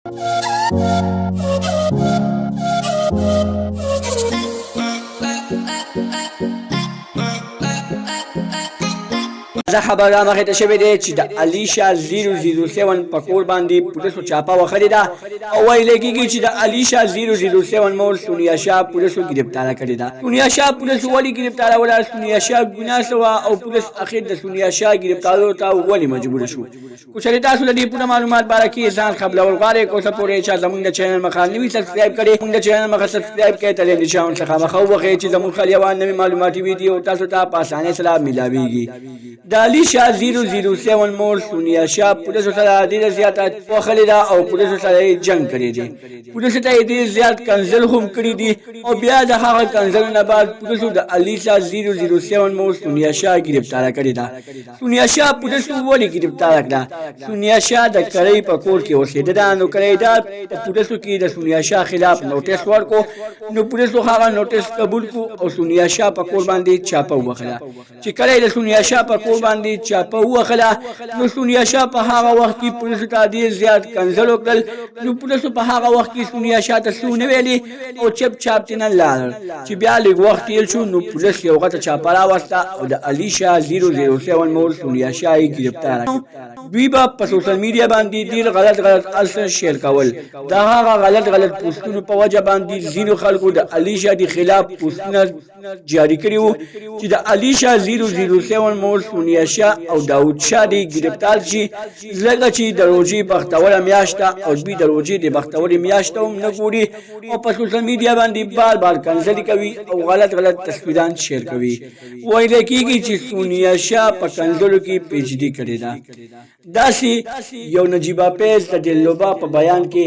زه خبره مخې ته شوې دی چې د علیشا 007 په کور باندې پولیسو چاپه وخلې ده او ویل کېږي چې د علیشا 007 مور سونیا شاه پولیسو ګرفتاره کړې ده. سونیا شاه پولیسو ولې ګرفتاروله؟ سونیا شاه ګناه سوه او پولیس اخر د سونیا شاه ګرفتارولو ته ولې مجبور شو؟ که چېرې تاسو د دې پوره معلومات باره کې ځان خبرول غواړئ که اوسه پورې چا زموږ د چینل مخه نه وي سبسکرایب کړئ، موږ د چینل مخه سبسکرایب کړئ، ته د نشان څخه مخه ووهئ چې زموږ خل یوه نوې معلوماتي ویډیو تاسو ته په اسانۍ سره میلاویږي. د علیشا 007 مور سونیا شاه پولیسو سره ډېره زیاته وخلې ده او پولیسو سره یې جنګ کړی دی. پولیسو ته یې ډېر زیات کنځل هم کړي دي او بیا د هغه کنځلو نه بعد پولیسو د علیشا 007 مور سونیا شاه ګرفتاره کړې ده. سونیا شاه پولیسو ولې ګرفتاره کړه؟ سونیا شاه د کړۍ په کور کې اوسېده ده، نو کړۍ په پولیسو کې د سونیا شاه خلاف نوټس ورکړو، نو پولیسو هغه نوټس قبول کړو او سونیا شاه په کور باندې چاپه ووهله. چې کله د سونیا شاه په کور باندې چاپه ووهله نو سونیا شاه په هغه وخت کې پولیسو ته ډېر زیات کنځل وکړل، نو پولیسو په هغه وخت کې سونیا شاه ته څه ونه ویلې او چپ چاپ ترې لاړل. چې بیا لږ وخت تېر شو نو پولیس یو غټه چاپه راوسته او د علیشا 007 مور سونیا شاه یې ګرفتاره کړه. دوی به په سوشل میډیا باندې ډېر غلط الفاظ شیر کول. د هغه غلط پوسټونو په وجه باندې ځینو خلکو د علیشا د خلاف پوسټونه جاری کړي وو چې د علیشا 007 مور سونیا شاه او داود شاه دې ګرفتار شي، ځکه چې د روژې بختوره میاشت ده او دوی د روژې د بختورې میاشت هم نه ګوري او په سوشل میډیا باندې بار کنځلې کوي او غلط تصویران شیر کوي. ویل کېږي چې سونیا شاه په کنځلو کې پیچیدګي کړې ده. داسې یو نجیبه پیز د دلربا په بیان کې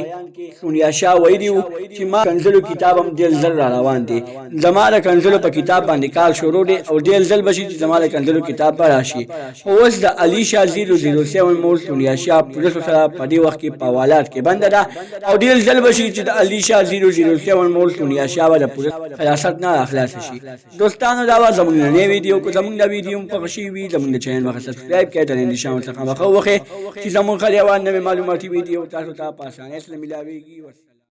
سونیا شاه ویلي وو چې ما کنځلو کتاب هم ډېر زر را روان دی، زما د کنځلو په کتاب باندې کار شروع دی او ډېر ځل به شي چې زما د کنځلو کتاب به راشي. اوس د علیشا 007 مور سونیا شاه پولیسو سره په دې وخت کې په حوالات کې بنده ده او ډېر ځل به شي چې د علیشا 007 مور سونیا شاه به د پولیس حراست نه راخلاص شي. دوستانو دا وه زموږ نننۍ ویډیو. که زموږ دا ویډیو هم خوښ شوي وي زموږ د چینل مخه سبسکرایب کړئ، د نشان څخه مخه ووهئ چې زموږ خل یوه نوې معلوماتي ویډیو تاسو ته په اسانۍ سره میلاویږي.